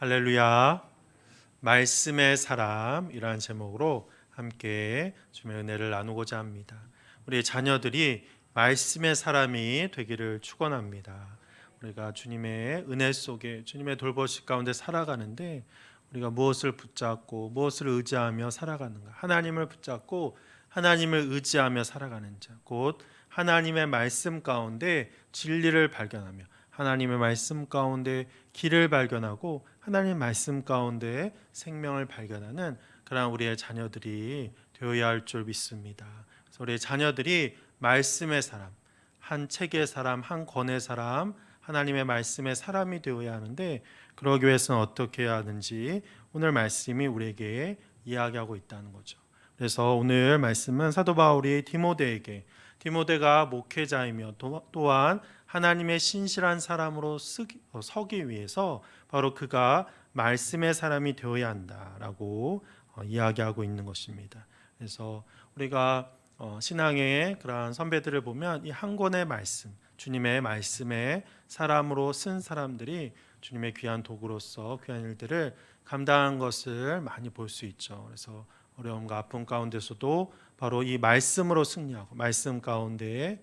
할렐루야. 말씀의 사람이라는 제목으로 함께 주님의 은혜를 나누고자 합니다. 우리 자녀들이 말씀의 사람이 되기를 축원합니다. 우리가 주님의 은혜 속에 주님의 돌보심 가운데 살아가는데 우리가 무엇을 붙잡고 무엇을 의지하며 살아가는가? 하나님을 붙잡고 하나님을 의지하며 살아가는 자, 곧 하나님의 말씀 가운데 진리를 발견하며 하나님의 말씀 가운데 길을 발견하고 하나님의 말씀 가운데 생명을 발견하는 그런 우리의 자녀들이 되어야 할 줄 믿습니다. 그래서 우리의 자녀들이 말씀의 사람, 한 책의 사람, 한 권의 사람, 하나님의 말씀의 사람이 되어야 하는데 그러기 위해서는 어떻게 해야 하는지 오늘 말씀이 우리에게 이야기하고 있다는 거죠. 그래서 오늘 말씀은 사도 바울이 디모데가 목회자이며 또한 하나님의 신실한 사람으로 서기 위해서 바로 그가 말씀의 사람이 되어야 한다라고 이야기하고 있는 것입니다. 그래서 우리가 신앙의 그러한 선배들을 보면 이 한 권의 말씀, 주님의 말씀의 사람으로 쓴 사람들이 주님의 귀한 도구로서 귀한 일들을 감당한 것을 많이 볼 수 있죠. 그래서 어려움과 아픔 가운데서도 바로 이 말씀으로 승리하고 말씀 가운데에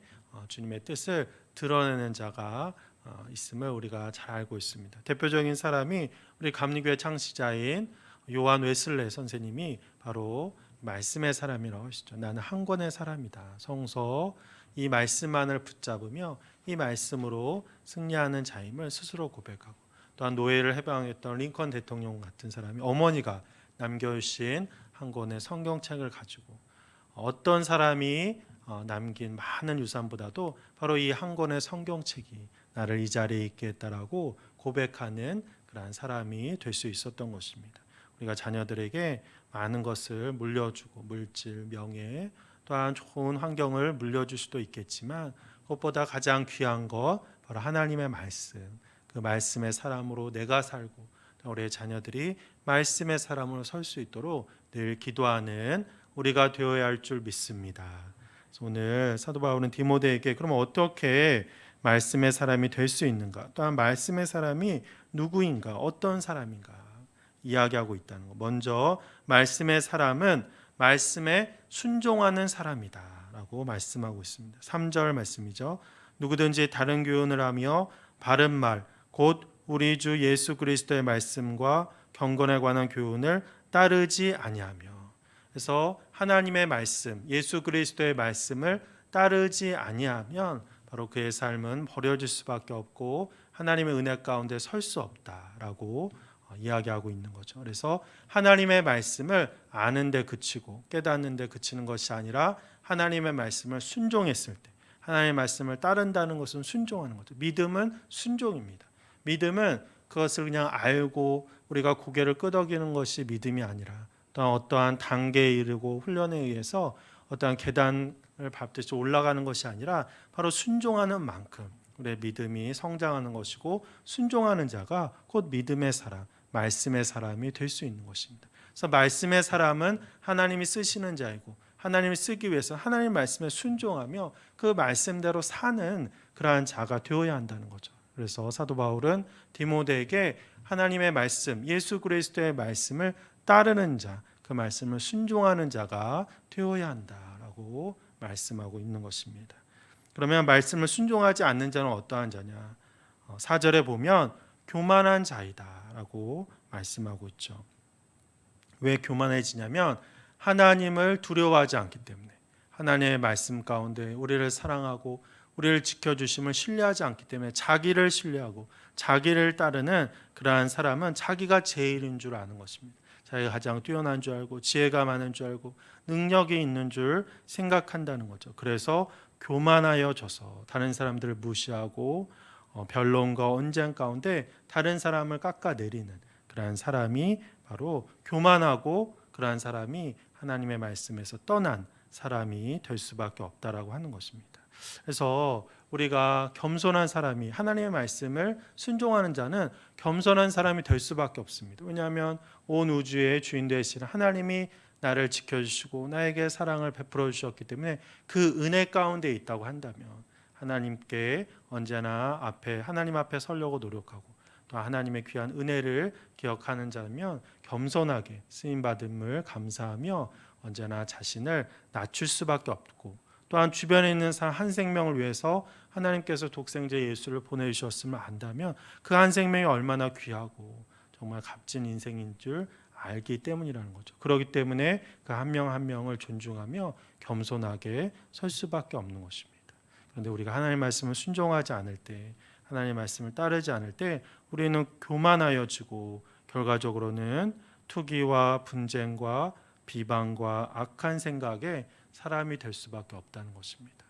주님의 뜻을 드러내는 자가 있음을 우리가 잘 알고 있습니다. 대표적인 사람이 우리 감리교회 창시자인 요한 웨슬레 선생님이 바로 말씀의 사람이라고 하시죠. 나는 한 권의 사람이다. 성서 이 말씀만을 붙잡으며 이 말씀으로 승리하는 자임을 스스로 고백하고 또한 노예를 해방했던 링컨 대통령 같은 사람이 어머니가 남겨주신 한 권의 성경책을 가지고 어떤 사람이 남긴 많은 유산보다도 바로 이 한 권의 성경책이 나를 이 자리에 있게 했다라고 고백하는 그러한 사람이 될 수 있었던 것입니다. 우리가 자녀들에게 많은 것을 물려주고 물질, 명예, 또한 좋은 환경을 물려줄 수도 있겠지만 그것보다 가장 귀한 것 바로 하나님의 말씀, 그 말씀의 사람으로 내가 살고 우리의 자녀들이 말씀의 사람으로 설 수 있도록 늘 기도하는 우리가 되어야 할 줄 믿습니다. 그래서 오늘 사도 바울은 디모데에게 그럼 어떻게 말씀의 사람이 될 수 있는가? 또한 말씀의 사람이 누구인가? 어떤 사람인가? 이야기하고 있다는 것. 먼저 말씀의 사람은 말씀에 순종하는 사람이다라고 말씀하고 있습니다. 3절 말씀이죠. 누구든지 다른 교훈을 하며 바른 말, 곧 우리 주 예수 그리스도의 말씀과 경건에 관한 교훈을 따르지 아니하며. 그래서 하나님의 말씀, 예수 그리스도의 말씀을 따르지 아니하면 바로 그의 삶은 버려질 수밖에 없고 하나님의 은혜 가운데 설 수 없다라고 이야기하고 있는 거죠. 그래서 하나님의 말씀을 아는 데 그치고 깨닫는 데 그치는 것이 아니라 하나님의 말씀을 순종했을 때 하나님의 말씀을 따른다는 것은 순종하는 거죠. 믿음은 순종입니다. 믿음은 그것을 그냥 알고 우리가 고개를 끄덕이는 것이 믿음이 아니라 또한 어떠한 단계에 이르고 훈련에 의해서 어떠한 계단을 밟듯이 올라가는 것이 아니라 바로 순종하는 만큼 우리의 믿음이 성장하는 것이고 순종하는 자가 곧 믿음의 사람, 말씀의 사람이 될 수 있는 것입니다. 그래서 말씀의 사람은 하나님이 쓰시는 자이고 하나님이 쓰기 위해서 하나님 말씀에 순종하며 그 말씀대로 사는 그러한 자가 되어야 한다는 거죠. 그래서 사도 바울은 디모데에게 하나님의 말씀, 예수 그리스도의 말씀을 따르는 자, 그 말씀을 순종하는 자가 되어야 한다라고 말씀하고 있는 것입니다. 그러면 말씀을 순종하지 않는 자는 어떠한 자냐? 4절에 보면 교만한 자이다라고 말씀하고 있죠. 왜 교만해지냐면 하나님을 두려워하지 않기 때문에 하나님의 말씀 가운데 우리를 사랑하고 우리를 지켜주심을 신뢰하지 않기 때문에 자기를 신뢰하고 자기를 따르는 그러한 사람은 자기가 제일인 줄 아는 것입니다. 자기가 가장 뛰어난 줄 알고 지혜가 많은 줄 알고 능력이 있는 줄 생각한다는 거죠. 그래서 교만하여져서 다른 사람들을 무시하고 변론과 언쟁 가운데 다른 사람을 깎아내리는 그러한 사람이 바로 교만하고 그러한 사람이 하나님의 말씀에서 떠난 사람이 될 수밖에 없다라고 하는 것입니다. 그래서 우리가 겸손한 사람이 하나님의 말씀을 순종하는 자는 겸손한 사람이 될 수밖에 없습니다. 왜냐하면 온 우주의 주인 되시는 하나님이 나를 지켜주시고 나에게 사랑을 베풀어 주셨기 때문에 그 은혜 가운데 있다고 한다면 하나님께 언제나 하나님 앞에 서려고 노력하고 또 하나님의 귀한 은혜를 기억하는 자면 겸손하게 쓰임 받음을 감사하며 언제나 자신을 낮출 수밖에 없고, 또한 주변에 있는 한 생명을 위해서 하나님께서 독생자 예수를 보내주셨음을 안다면 그 한 생명이 얼마나 귀하고 정말 값진 인생인 줄 알기 때문이라는 거죠. 그렇기 때문에 그 한 명 한 명을 존중하며 겸손하게 설 수밖에 없는 것입니다. 그런데 우리가 하나님의 말씀을 순종하지 않을 때, 하나님의 말씀을 따르지 않을 때 우리는 교만하여지고 결과적으로는 투기와 분쟁과 비방과 악한 생각에 사람이 될 수밖에 없다는 것입니다.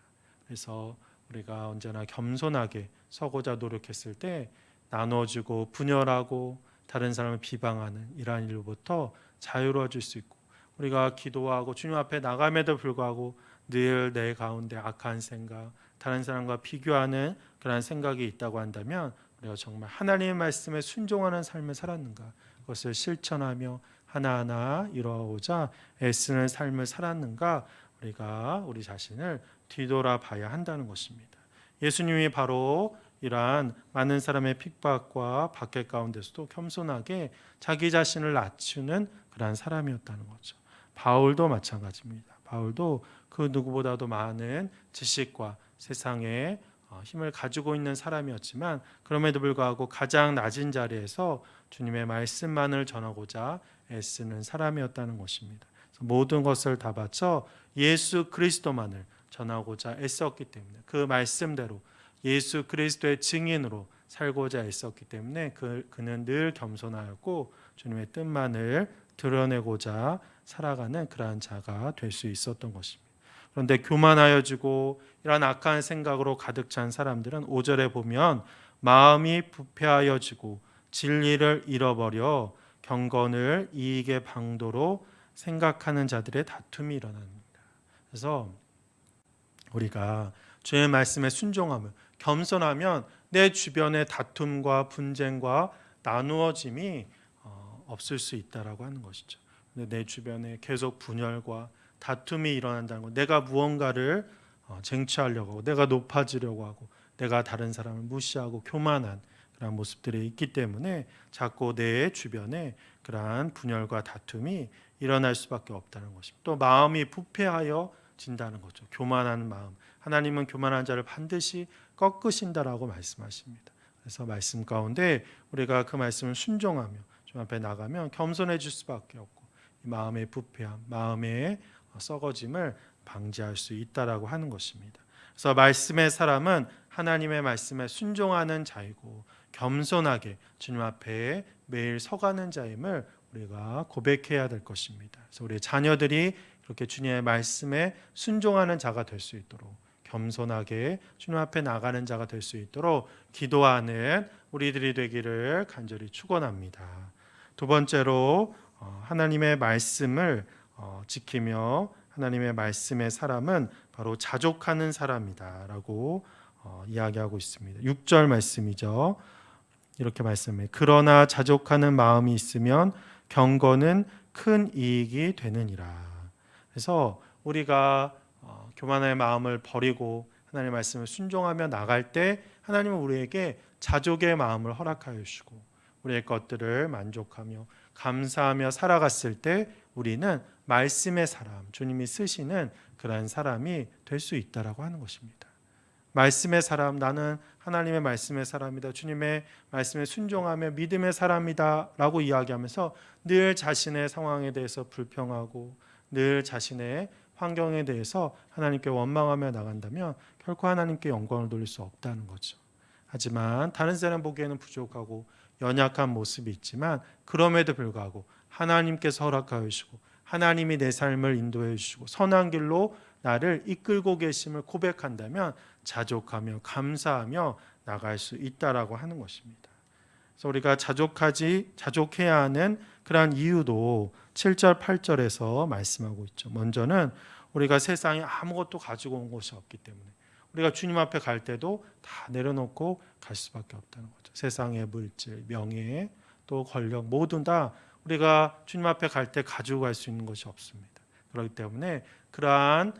그래서 우리가 언제나 겸손하게 서고자 노력했을 때 나눠주고 분열하고 다른 사람을 비방하는 이러한 일로부터 자유로워질 수 있고, 우리가 기도하고 주님 앞에 나감에도 불구하고 늘 내 가운데 악한 생각, 다른 사람과 비교하는 그런 생각이 있다고 한다면 우리가 정말 하나님의 말씀에 순종하는 삶을 살았는가, 그것을 실천하며 하나하나 이루어오자 애쓰는 삶을 살았는가, 우리가 우리 자신을 뒤돌아봐야 한다는 것입니다. 예수님이 바로 이러한 많은 사람의 핍박과 박해 가운데서도 겸손하게 자기 자신을 낮추는 그러한 사람이었다는 거죠. 바울도 마찬가지입니다. 바울도 그 누구보다도 많은 지식과 세상의 힘을 가지고 있는 사람이었지만 그럼에도 불구하고 가장 낮은 자리에서 주님의 말씀만을 전하고자 애쓰는 사람이었다는 것입니다. 모든 것을 다 바쳐 예수 그리스도만을 전하고자 애썼기 때문에, 그 말씀대로 예수 그리스도의 증인으로 살고자 애썼기 때문에 그는 늘 겸손하였고 주님의 뜻만을 드러내고자 살아가는 그러한 자가 될 수 있었던 것입니다. 그런데 교만하여지고 이러한 악한 생각으로 가득 찬 사람들은 5절에 보면 마음이 부패하여지고 진리를 잃어버려 경건을 이익의 방도로 생각하는 자들의 다툼이 일어납니다. 그래서 우리가 주의 말씀에 순종하며 겸손하면 내 주변의 다툼과 분쟁과 나누어짐이 없을 수 있다라고 하는 것이죠. 근데 내 주변에 계속 분열과 다툼이 일어난다는 것, 내가 무언가를 쟁취하려고 하고 내가 높아지려고 하고 내가 다른 사람을 무시하고 교만한 그런 모습들이 있기 때문에 자꾸 내 주변에 그러한 분열과 다툼이 일어날 수밖에 없다는 것입니다. 또 마음이 부패하여 진다는 거죠. 교만한 마음, 하나님은 교만한 자를 반드시 꺾으신다라고 말씀하십니다. 그래서 말씀 가운데 우리가 그 말씀을 순종하며 주 앞에 나가면 겸손해질 수밖에 없고 마음의 부패함, 마음의 썩어짐을 방지할 수 있다라고 하는 것입니다. 그래서 말씀의 사람은 하나님의 말씀에 순종하는 자이고 겸손하게 주님 앞에 매일 서가는 자임을 우리가 고백해야 될 것입니다. 그래서 우리 자녀들이 그렇게 주님의 말씀에 순종하는 자가 될 수 있도록 겸손하게 주님 앞에 나가는 자가 될 수 있도록 기도하는 우리들이 되기를 간절히 축원합니다. 두 번째로 하나님의 말씀을 지키며 하나님의 말씀의 사람은 바로 자족하는 사람이다라고 이야기하고 있습니다. 6절 말씀이죠. 이렇게 말씀해요. 그러나 자족하는 마음이 있으면 경건은 큰 이익이 되느니라. 그래서 우리가 교만의 마음을 버리고 하나님의 말씀을 순종하며 나갈 때 하나님은 우리에게 자족의 마음을 허락하여 주시고 우리의 것들을 만족하며 감사하며 살아갔을 때 우리는 말씀의 사람, 주님이 쓰시는 그러한 사람이 될 수 있다라고 하는 것입니다. 말씀의 사람, 나는 하나님의 말씀의 사람이다, 주님의 말씀에 순종하며 믿음의 사람이다 라고 이야기하면서 늘 자신의 상황에 대해서 불평하고 늘 자신의 환경에 대해서 하나님께 원망하며 나간다면 결코 하나님께 영광을 돌릴 수 없다는 거죠. 하지만 다른 사람 보기에는 부족하고 연약한 모습이 있지만 그럼에도 불구하고 하나님께서 허락하여 주시고 하나님이 내 삶을 인도해 주시고 선한 길로 나를 이끌고 계심을 고백한다면 자족하며 감사하며 나갈 수 있다라고 하는 것입니다. 그래서 우리가 자족해야 하는 그러한 이유도 7절 8절에서 말씀하고 있죠. 먼저는 우리가 세상에 아무것도 가지고 온 것이 없기 때문에 우리가 주님 앞에 갈 때도 다 내려놓고 갈 수밖에 없다는 거죠. 세상의 물질, 명예, 또 권력 모두 다 우리가 주님 앞에 갈 때 가지고 갈 수 있는 것이 없습니다. 그렇기 때문에 그러한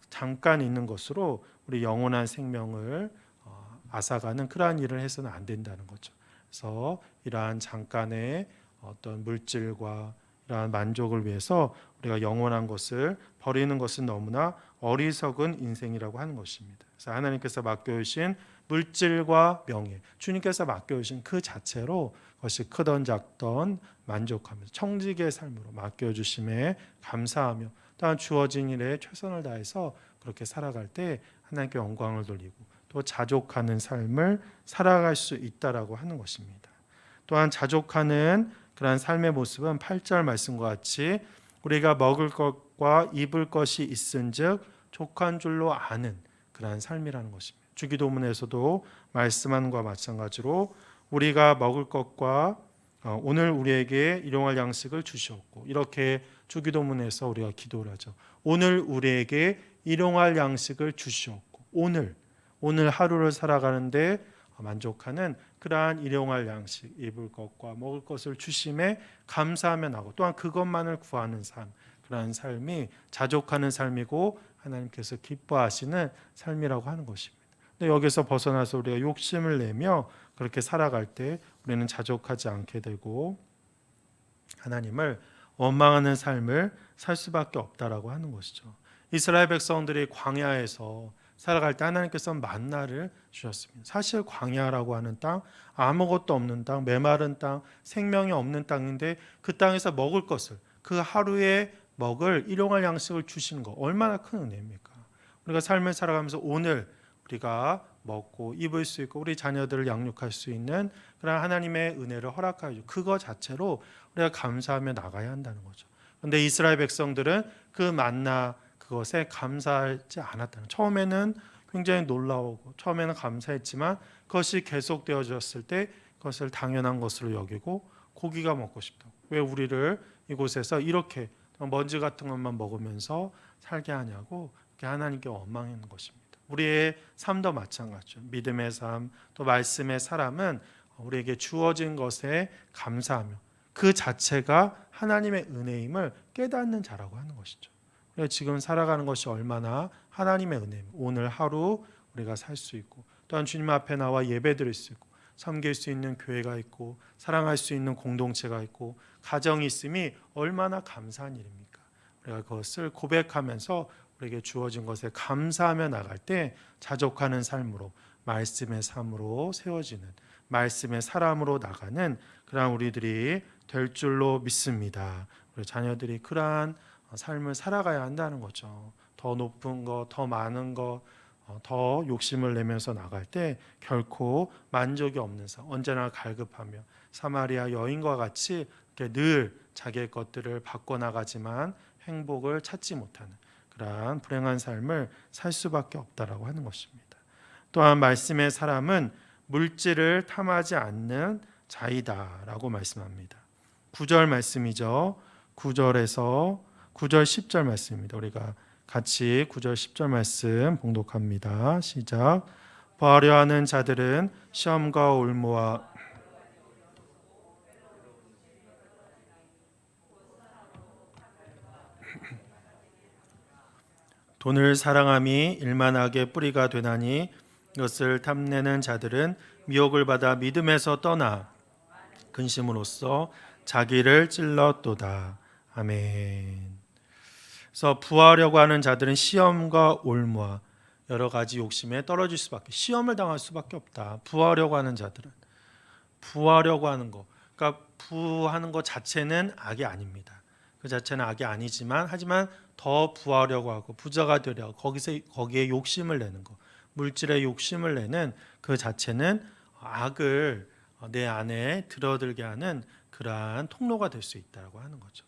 잠깐 있는 것으로 우리 영원한 생명을 앗아가는 그러한 일을 해서는 안 된다는 거죠. 그래서 이러한 잠깐의 어떤 물질과 이러한 만족을 위해서 우리가 영원한 것을 버리는 것은 너무나 어리석은 인생이라고 하는 것입니다. 그래서 하나님께서 맡겨주신 물질과 명예, 주님께서 맡겨주신 그 자체로 그것이 크던 작던 만족하면서 청지기의 삶으로 맡겨주심에 감사하며 또한 주어진 일에 최선을 다해서 그렇게 살아갈 때 하나님께 영광을 돌리고 또 자족하는 삶을 살아갈 수 있다라고 하는 것입니다. 또한 자족하는 그러한 삶의 모습은 8절 말씀과 같이 우리가 먹을 것과 입을 것이 있은즉 족한 줄로 아는 그러한 삶이라는 것입니다. 주기도문에서도 말씀한 것과 마찬가지로 우리가 먹을 것과 오늘 우리에게 일용할 양식을 주시옵고, 이렇게 주기도문에서 우리가 기도를 하죠. 오늘 우리에게 일용할 양식을 주시옵고, 오늘 하루를 살아가는데 만족하는 그러한 일용할 양식, 입을 것과 먹을 것을 주심에 감사하며 나고 또한 그것만을 구하는 삶, 그러한 삶이 자족하는 삶이고 하나님께서 기뻐하시는 삶이라고 하는 것입니다. 근데 여기서 벗어나서 우리가 욕심을 내며 그렇게 살아갈 때 우리는 자족하지 않게 되고 하나님을 원망하는 삶을 살 수밖에 없다라고 하는 것이죠. 이스라엘 백성들이 광야에서 살아갈 때 하나님께서 만나를 주셨습니다. 사실 광야라고 하는 땅, 아무것도 없는 땅, 메마른 땅, 생명이 없는 땅인데 그 땅에서 먹을 것을, 그 하루에 먹을 일용할 양식을 주시는 거 얼마나 큰 은혜입니까? 우리가 삶을 살아가면서 오늘 우리가 먹고 입을 수 있고 우리 자녀들을 양육할 수 있는 그런 하나님의 은혜를 허락하여 주고 그거 자체로 우리가 감사하며 나가야 한다는 거죠. 그런데 이스라엘 백성들은 그 만나 그것에 감사하지 않았다는, 처음에는 굉장히 놀라우고 처음에는 감사했지만 그것이 계속되어졌을 때 그것을 당연한 것으로 여기고 고기가 먹고 싶다고, 왜 우리를 이곳에서 이렇게 먼지 같은 것만 먹으면서 살게 하냐고 하나님께 원망하는 것입니다. 우리의 삶도 마찬가지죠. 믿음의 삶, 또 말씀의 사람은 우리에게 주어진 것에 감사하며 그 자체가 하나님의 은혜임을 깨닫는 자라고 하는 것이죠. 지금 살아가는 것이 얼마나 하나님의 은혜입니다. 오늘 하루 우리가 살 수 있고 또한 주님 앞에 나와 예배드릴 수 있고 섬길 수 있는 교회가 있고 사랑할 수 있는 공동체가 있고 가정이 있음이 얼마나 감사한 일입니까? 우리가 그것을 고백하면서 우리에게 주어진 것에 감사하며 나갈 때 자족하는 삶으로, 말씀의 삶으로 세워지는, 말씀의 사람으로 나가는 그러한 우리들이 될 줄로 믿습니다. 우리 자녀들이 그러한 삶을 살아가야 한다는 거죠. 더 높은 거, 더 많은 거, 더 욕심을 내면서 나갈 때 결코 만족이 없는 삶, 언제나 갈급하며 사마리아 여인과 같이 늘 자기의 것들을 바꿔나가지만 행복을 찾지 못하는 그러한 불행한 삶을 살 수밖에 없다라고 하는 것입니다. 또한 말씀의 사람은 물질을 탐하지 않는 자이다라고 말씀합니다. 9절 말씀이죠. 9절에서 9절 10절 말씀입니다. 우리가 같이 9절 10절 말씀 봉독합니다. 시작. 부하려 하는 자들은 시험과 올무와 돈을 사랑함이 일만하게 뿌리가 되나니 이것을 탐내는 자들은 미혹을 받아 믿음에서 떠나 근심으로써 자기를 찔렀도다. 아멘. 그래서 부하려고 하는 자들은 시험과 올무와 여러 가지 욕심에 떨어질 수밖에, 시험을 당할 수밖에 없다. 부하려고 하는 자들은 부하려고 하는 것, 그러니까 부하는 것 자체는 악이 아닙니다. 그 자체는 악이 아니지만 하지만 더 부하려고 하고 부자가 되려고 거기에 욕심을 내는 것, 물질에 욕심을 내는 그 자체는 악을 내 안에 들어들게 하는 그러한 통로가 될 수 있다고 하는 거죠.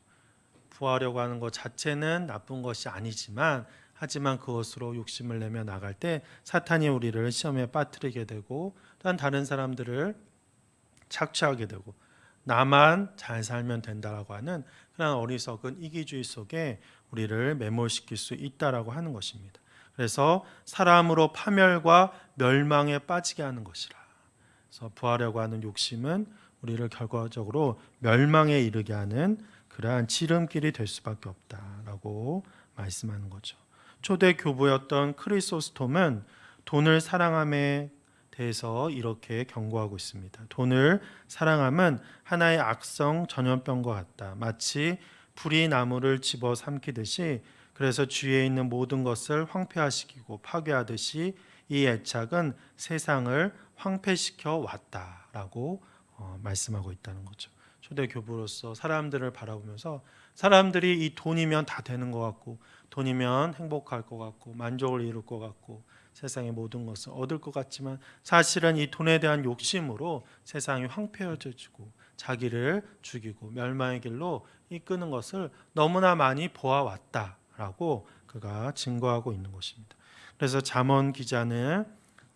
부하려고 하는 것 자체는 나쁜 것이 아니지만 하지만 그것으로 욕심을 내며 나갈 때 사탄이 우리를 시험에 빠뜨리게 되고 또한 다른 사람들을 착취하게 되고 나만 잘 살면 된다라고 하는 그런 어리석은 이기주의 속에 우리를 매몰시킬 수 있다라고 하는 것입니다. 그래서 사람으로 파멸과 멸망에 빠지게 하는 것이라. 그래서 부하려고 하는 욕심은 우리를 결과적으로 멸망에 이르게 하는 그러한 지름길이 될 수밖에 없다라고 말씀하는 거죠. 초대 교부였던 크리소스톰은 돈을 사랑함에 대해서 이렇게 경고하고 있습니다. 돈을 사랑함은 하나의 악성 전염병과 같다. 마치 불이 나무를 집어삼키듯이, 그래서 주위에 있는 모든 것을 황폐화시키고 파괴하듯이 이 애착은 세상을 황폐시켜 왔다라고 말씀하고 있다는 거죠. 초대 교부로서 사람들을 바라보면서 사람들이 이 돈이면 다 되는 것 같고, 돈이면 행복할 것 같고, 만족을 이룰 것 같고, 세상의 모든 것을 얻을 것 같지만, 사실은 이 돈에 대한 욕심으로 세상이 황폐해지고 자기를 죽이고 멸망의 길로 이끄는 것을 너무나 많이 보아왔다라고 그가 증거하고 있는 것입니다. 그래서 잠언 기자는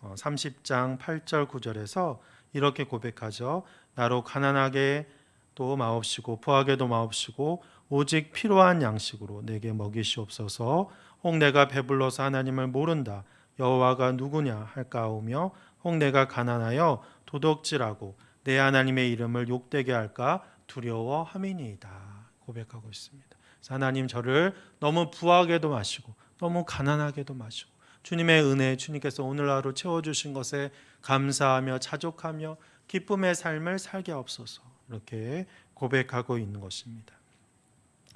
30장 8절 9절에서 이렇게 고백하죠. 나로 가난하게 도 마옵시고 부하게도 마옵시고 오직 필요한 양식으로 내게 먹이시옵소서. 혹 내가 배불러서 하나님을 모른다 여호와가 누구냐 할까오며, 혹 내가 가난하여 도둑질하고 내 하나님의 이름을 욕되게 할까 두려워함이니이다 고백하고 있습니다. 하나님, 저를 너무 부하게도 마시고 너무 가난하게도 마시고 주님의 은혜, 주님께서 오늘 하루 채워주신 것에 감사하며 자족하며 기쁨의 삶을 살게 하옵소서, 이렇게 고백하고 있는 것입니다.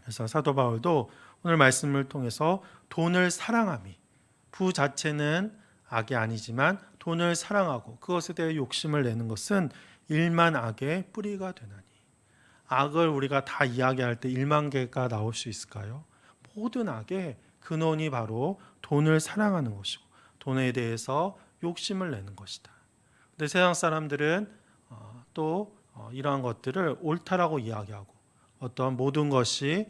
그래서 사도 바울도 오늘 말씀을 통해서 돈을 사랑함이, 부 자체는 악이 아니지만 돈을 사랑하고 그것에 대해 욕심을 내는 것은 일만 악의 뿌리가 되나니. 악을 우리가 다 이야기할 때 1만 개가 나올 수 있을까요? 모든 악의 근원이 바로 돈을 사랑하는 것이고 돈에 대해서 욕심을 내는 것이다. 근데 세상 사람들은 또 이러한 것들을 옳다라고 이야기하고, 어떤 모든 것이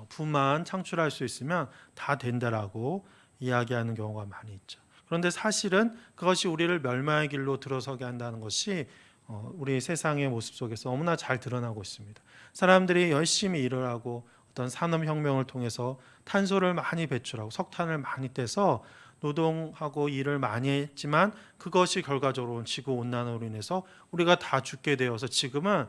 부만 창출할 수 있으면 다 된다라고 이야기하는 경우가 많이 있죠. 그런데 사실은 그것이 우리를 멸망의 길로 들어서게 한다는 것이 우리 세상의 모습 속에서 너무나 잘 드러나고 있습니다. 사람들이 열심히 일을 하고 어떤 산업혁명을 통해서 탄소를 많이 배출하고 석탄을 많이 떼서 노동하고 일을 많이 했지만, 그것이 결과적으로 지구온난화로 인해서 우리가 다 죽게 되어서 지금은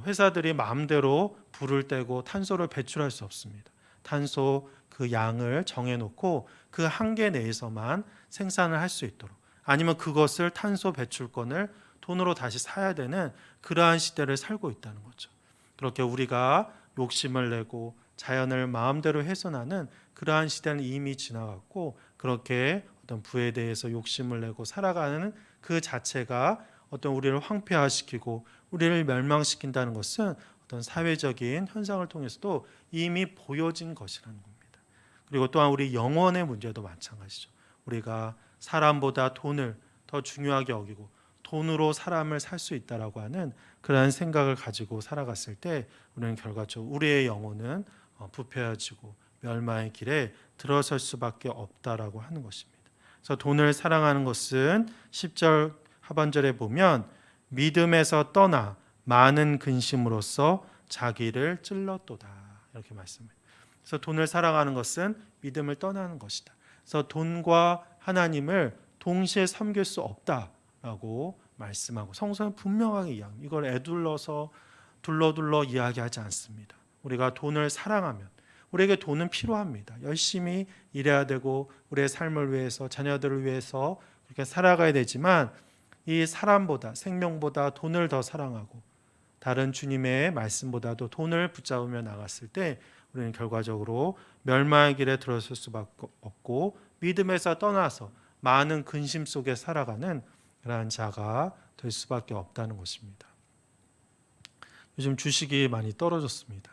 회사들이 마음대로 불을 떼고 탄소를 배출할 수 없습니다. 탄소 그 양을 정해놓고 그 한계 내에서만 생산을 할 수 있도록, 아니면 그것을 탄소 배출권을 돈으로 다시 사야 되는 그러한 시대를 살고 있다는 거죠. 그렇게 우리가 욕심을 내고 자연을 마음대로 훼손하는 그러한 시대는 이미 지나갔고, 그렇게 어떤 부에 대해서 욕심을 내고 살아가는 그 자체가 어떤 우리를 황폐화시키고 우리를 멸망시킨다는 것은 어떤 사회적인 현상을 통해서도 이미 보여진 것이라는 겁니다. 그리고 또한 우리 영혼의 문제도 마찬가지죠. 우리가 사람보다 돈을 더 중요하게 여기고 돈으로 사람을 살 수 있다라고 하는 그러한 생각을 가지고 살아갔을 때, 우리는 결과적으로 우리의 영혼은 부패해지고 멸망의 길에 들어설 수밖에 없다라고 하는 것입니다. 그래서 돈을 사랑하는 것은 10절 하반절에 보면 믿음에서 떠나 많은 근심으로써 자기를 찔렀도다, 이렇게 말씀합니다. 그래서 돈을 사랑하는 것은 믿음을 떠나는 것이다. 그래서 돈과 하나님을 동시에 섬길 수 없다라고 말씀하고, 성서는 분명하게 이야기합니다. 이걸 애둘러서 둘러 이야기하지 않습니다. 우리가 돈을 사랑하면 우리에게 돈은 필요합니다. 열심히 일해야 되고 우리의 삶을 위해서, 자녀들을 위해서 그렇게 살아가야 되지만, 이 사람보다, 생명보다 돈을 더 사랑하고 다른 주님의 말씀보다도 돈을 붙잡으며 나갔을 때 우리는 결과적으로 멸망의 길에 들어설 수밖에 없고 믿음에서 떠나서 많은 근심 속에 살아가는 그러한 자가 될 수밖에 없다는 것입니다. 요즘 주식이 많이 떨어졌습니다.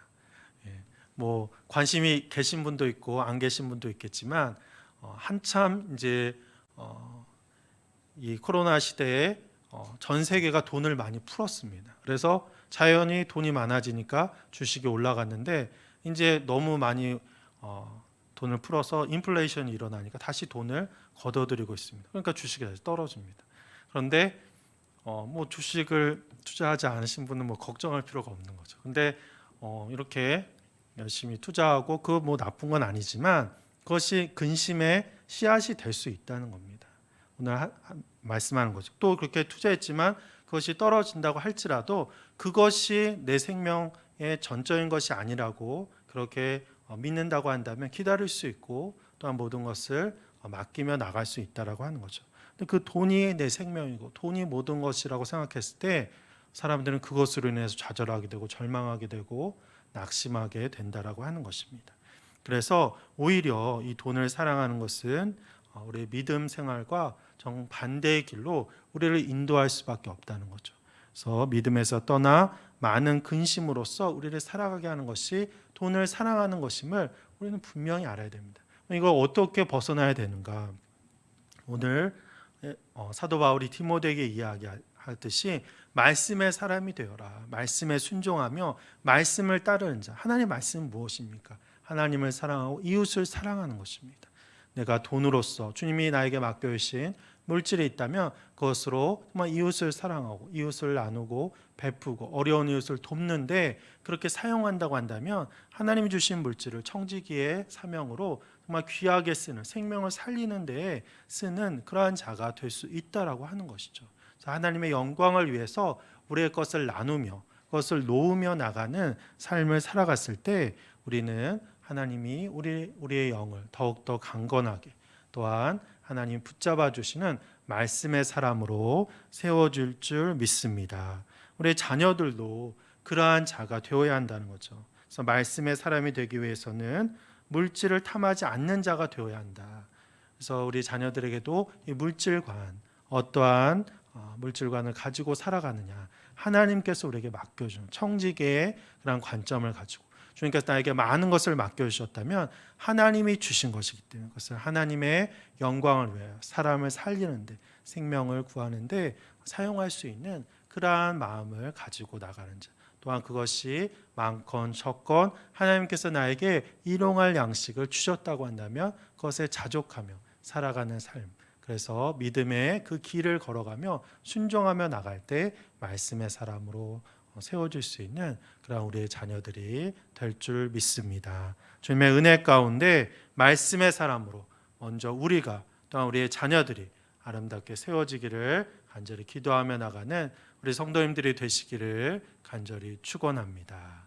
뭐 관심이 계신 분도 있고 안 계신 분도 있겠지만, 한참 이제 이 코로나 시대에 전 세계가 돈을 많이 풀었습니다. 그래서 자연히 돈이 많아지니까 주식이 올라갔는데, 이제 너무 많이 돈을 풀어서 인플레이션이 일어나니까 다시 돈을 걷어들이고 있습니다. 그러니까 주식이 다시 떨어집니다. 그런데 뭐 주식을 투자하지 않으신 분은 뭐 걱정할 필요가 없는 거죠. 근데 이렇게 열심히 투자하고 그 뭐 나쁜 건 아니지만 그것이 근심의 씨앗이 될 수 있다는 겁니다. 오늘 말씀하는 거죠. 또 그렇게 투자했지만 그것이 떨어진다고 할지라도 그것이 내 생명의 전적인 것이 아니라고 그렇게 믿는다고 한다면 기다릴 수 있고, 또한 모든 것을 맡기며 나갈 수 있다라고 하는 거죠. 근데 그 돈이 내 생명이고 돈이 모든 것이라고 생각했을 때 사람들은 그것으로 인해서 좌절하게 되고 절망하게 되고 낙심하게 된다라고 하는 것입니다. 그래서 오히려 이 돈을 사랑하는 것은 우리의 믿음 생활과 정반대의 길로 우리를 인도할 수밖에 없다는 거죠. 그래서 믿음에서 떠나 많은 근심으로써 우리를 살아가게 하는 것이 돈을 사랑하는 것임을 우리는 분명히 알아야 됩니다. 이걸 어떻게 벗어나야 되는가? 오늘 사도 바울이 디모데에게 이야기하듯이 말씀의 사람이 되어라. 말씀에 순종하며 말씀을 따르는 자. 하나님의 말씀은 무엇입니까? 하나님을 사랑하고 이웃을 사랑하는 것입니다. 내가 돈으로서 주님이 나에게 맡겨주신 물질이 있다면 그것으로 정말 이웃을 사랑하고 이웃을 나누고 베푸고 어려운 이웃을 돕는데 그렇게 사용한다고 한다면 하나님이 주신 물질을 청지기의 사명으로 정말 귀하게 쓰는 생명을 살리는 데에 쓰는 그러한 자가 될 수 있다라고 하는 것이죠. 하나님의 영광을 위해서 우리의 것을 나누며 그것을 놓으며 나가는 삶을 살아갔을 때 우리는 하나님이 우리의 영을 더욱더 강건하게 또한 하나님 붙잡아 주시는 말씀의 사람으로 세워줄 줄 믿습니다. 우리의 자녀들도 그러한 자가 되어야 한다는 거죠. 그래서 말씀의 사람이 되기 위해서는 물질을 탐하지 않는 자가 되어야 한다. 그래서 우리 자녀들에게도 이 물질관, 어떠한 물질관을 가지고 살아가느냐, 하나님께서 우리에게 맡겨준 청지기의 그런 관점을 가지고 주님께서 나에게 많은 것을 맡겨주셨다면 하나님이 주신 것이기 때문에 그것을 하나님의 영광을 위하여 사람을 살리는데 생명을 구하는데 사용할 수 있는 그러한 마음을 가지고 나가는 자, 또한 그것이 많건 적건 하나님께서 나에게 일용할 양식을 주셨다고 한다면 그것에 자족하며 살아가는 삶, 그래서 믿음의 그 길을 걸어가며 순종하며 나갈 때 말씀의 사람으로 세워줄 수 있는 그런 우리의 자녀들이 될 줄 믿습니다. 주님의 은혜 가운데 말씀의 사람으로 먼저 우리가 또한 우리의 자녀들이 아름답게 세워지기를 간절히 기도하며 나가는 우리 성도님들이 되시기를 간절히 축원합니다.